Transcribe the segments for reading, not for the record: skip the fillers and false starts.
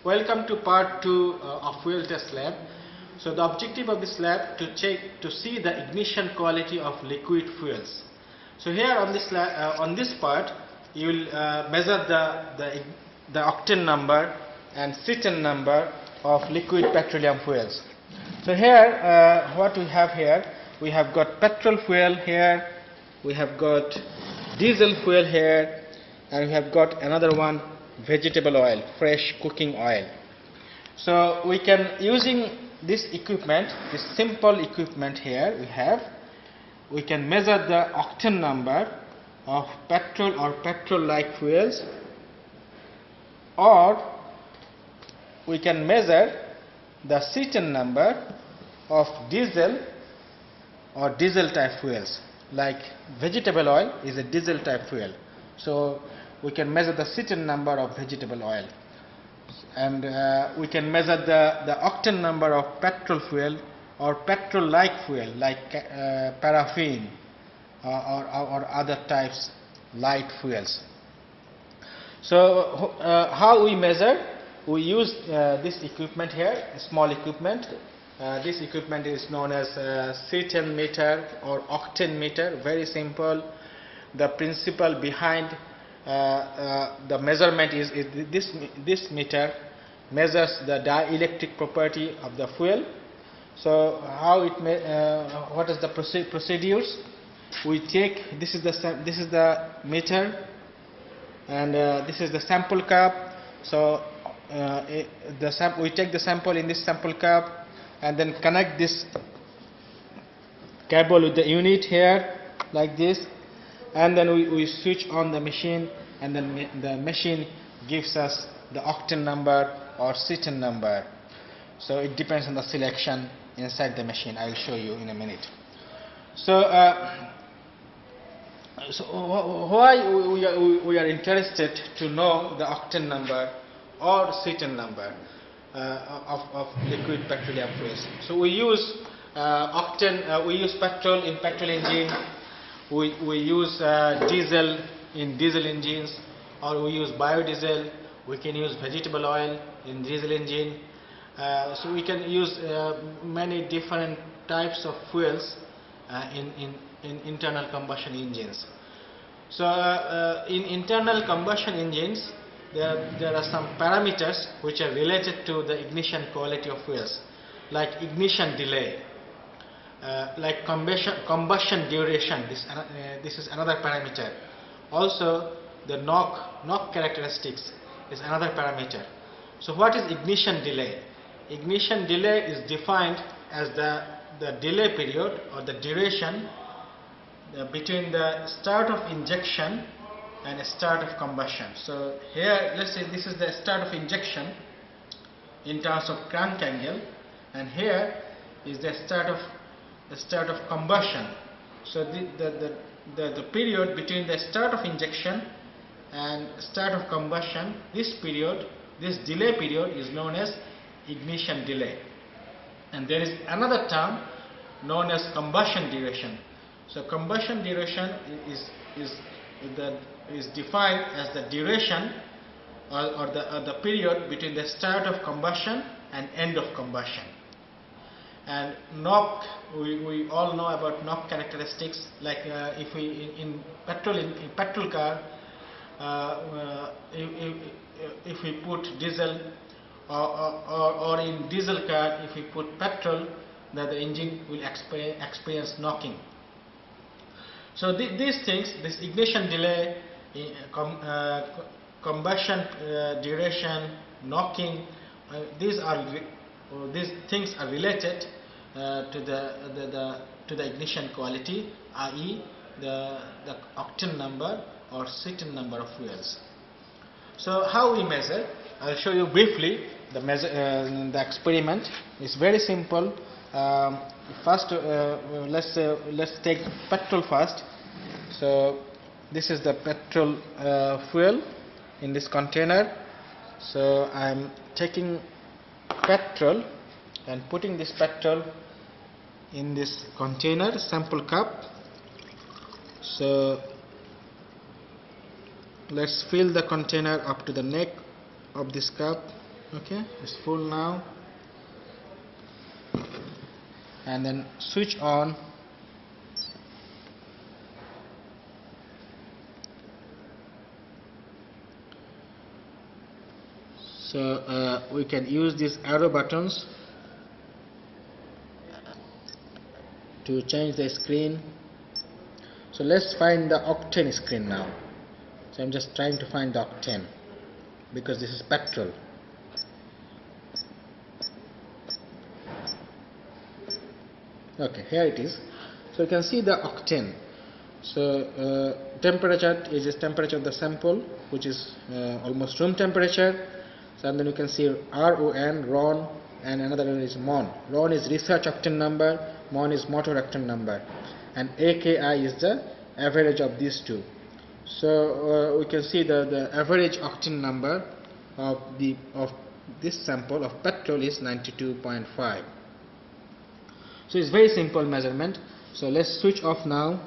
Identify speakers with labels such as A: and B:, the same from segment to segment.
A: Welcome to part 2 of fuel test lab. So the objective of this lab to see the ignition quality of liquid fuels. So here on this part you will measure the octane number and Cetane number of liquid petroleum fuels. So here what we have here, we have got petrol fuel here, we have got diesel fuel here, and we have got another one, vegetable oil, fresh cooking oil. So we can, using this equipment, this simple equipment here we can measure the octane number of petrol or petrol-like fuels, or we can measure the Cetane number of diesel or diesel type fuels. Like vegetable oil is a diesel type fuel, so we can measure the Cetane number of vegetable oil, and we can measure the octane number of petrol fuel or petrol like fuel like paraffin or other types light fuels. So how we measure? We use this equipment here, a small equipment. This equipment is known as Cetane meter or octane meter. Very simple. The principle behind the measurement is this meter measures the dielectric property of the fuel. So how what is the procedures? We take, this is the meter, and this is the sample cup. So we take the sample in this sample cup and then connect this cable with the unit here like this, and then we switch on the machine, and then the machine gives us the octane number or Cetane number. So it depends on the selection inside the machine. I will show you in a minute. So why we are interested to know the octane number or Cetane number of liquid petroleum fuels? So we use octane, we use petrol in petrol engine, we use diesel in diesel engines, or we use biodiesel. We can use vegetable oil in diesel engine. So we can use many different types of fuels in internal combustion engines. So in internal combustion engines, there are some parameters which are related to the ignition quality of fuels, like ignition delay, like combustion duration. This is another parameter. Also, the knock characteristics is another parameter. So what is ignition delay? Ignition delay is defined as the delay period or the duration between the start of injection and a start of combustion. So here, let's say this is the start of injection in terms of crank angle, and here is the start of combustion. So the period between the start of injection and start of combustion, this delay period is known as ignition delay. And there is another term known as combustion duration. So combustion duration is defined as the duration or the period between the start of combustion and end of combustion. And knock, we all know about knock characteristics. Like if we in petrol car, if we put diesel, or in diesel car, if we put petrol, that the engine will experience knocking. So these things, this ignition delay, combustion duration, knocking, these things are related to the ignition quality, i.e. the octane number or Cetane number of fuels. So how we measure? I'll show you briefly the experiment. It's very simple. First, let's take petrol first. So this is the petrol fuel in this container. So I'm taking petrol and putting this petrol in this container, sample cup. So let's fill the container up to the neck of this cup. Okay, it's full now, and then switch on. So we can use these arrow buttons to change the screen. So let's find the octane screen now. So I'm just trying to find the octane because this is petrol. Okay, here it is. So you can see the octane. So temperature is the temperature of the sample, which is almost room temperature. So and then you can see RON, and another one is MON. RON is research octane number, MON is motor octane number, and AKI is the average of these two. So we can see the average octane number of this sample of petrol is 92.5. So it's very simple measurement. So let's switch off now.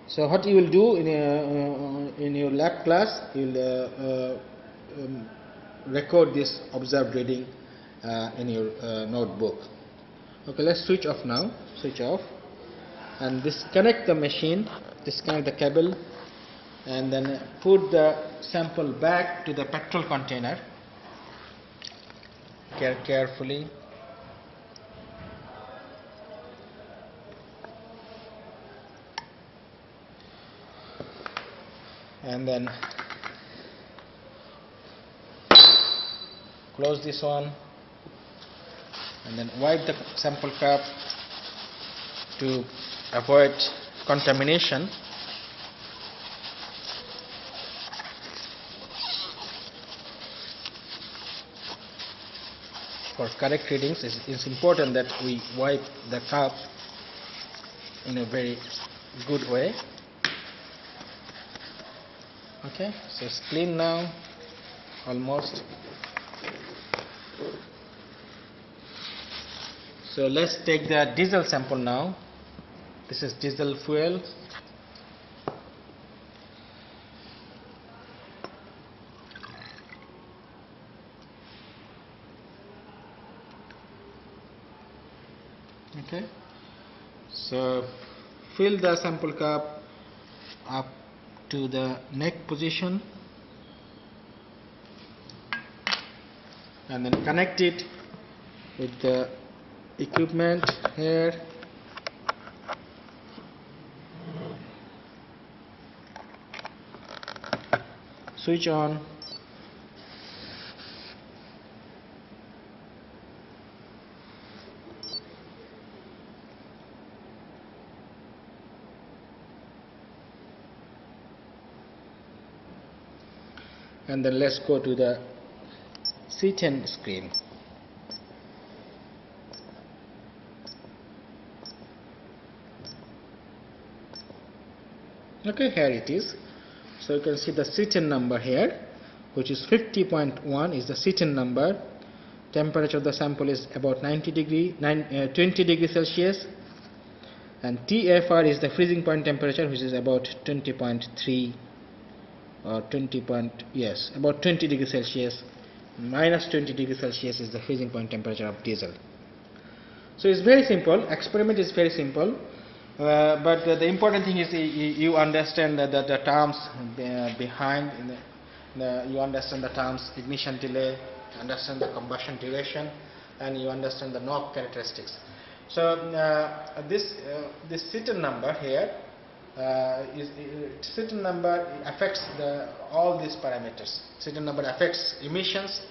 A: So what you will do in your lab class, you will record this observed reading in your notebook. Okay, let's switch off now. Switch off, and disconnect the machine, disconnect the cable, and then put the sample back to the petrol container carefully. And then close this one, and then wipe the sample cup to avoid contamination. For correct readings, it's important that we wipe the cup in a very good way. Okay, so it's clean now, almost. So let's take the diesel sample now. This is diesel fuel. Okay, so fill the sample cup up to the neck position, and then connect it with the equipment here. Switch on. And then let's go to the C10 screen. Okay, here it is. So you can see the C10 number here, which is 50.1 is the C10 number. Temperature of the sample is about 20 degrees Celsius, and TFR is the freezing point temperature, which is about 20.3 or about 20 degrees Celsius. Minus 20 degrees Celsius is the freezing point temperature of diesel. So it's very simple. Experiment is very simple, but the important thing is you understand the terms behind. You understand the terms ignition delay, understand the combustion duration, and you understand the knob characteristics. So this C10 number here. C10 number affects all these parameters. C10 number affects emissions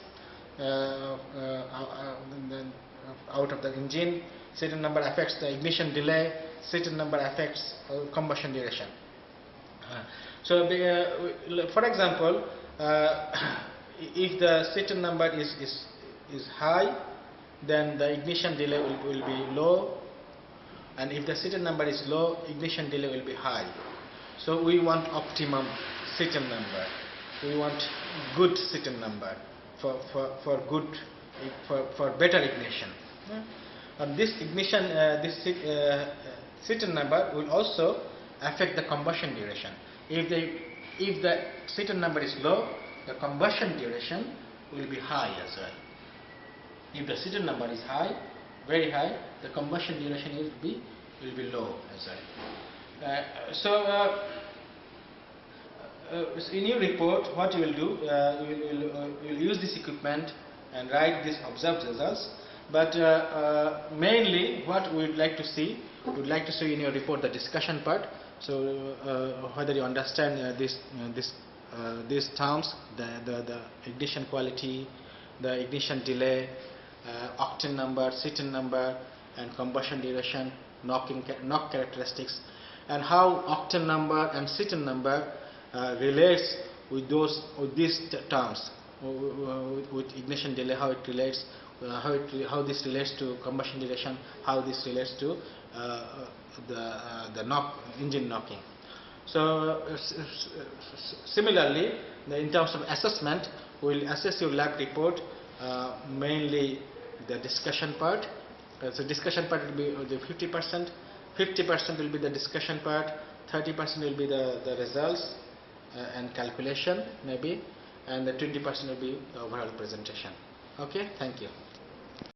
A: out of the engine. C10 number affects the ignition delay. C10 number affects combustion duration. For example, if the C10 number is high, then the ignition delay will be low. And if the C10 number is low, ignition delay will be high. So we want optimum C10 number. We want good C10 number for better ignition. And this ignition, C10 number will also affect the combustion duration. If the C10 number is low, the combustion duration will be high as well. If the Seaton number is high, very high, the combustion duration will be low as well. So in your report, what you will do, you will use this equipment and write these observed results. But mainly, what we would like to see, in your report the discussion part. So whether you understand these terms, the ignition quality, the ignition delay, octane number, Seaton number, and combustion duration, knock characteristics, and how octane number and Seaton number relates with these terms, with ignition delay, how it relates, how this relates to combustion duration, how this relates to the engine knocking. So similarly, in terms of assessment, we will assess your lab report mainly the discussion part. So discussion part will be the 50%. 50% will be the discussion part. 30% will be the results and calculation maybe, and the 20% will be the overall presentation. Okay, thank you.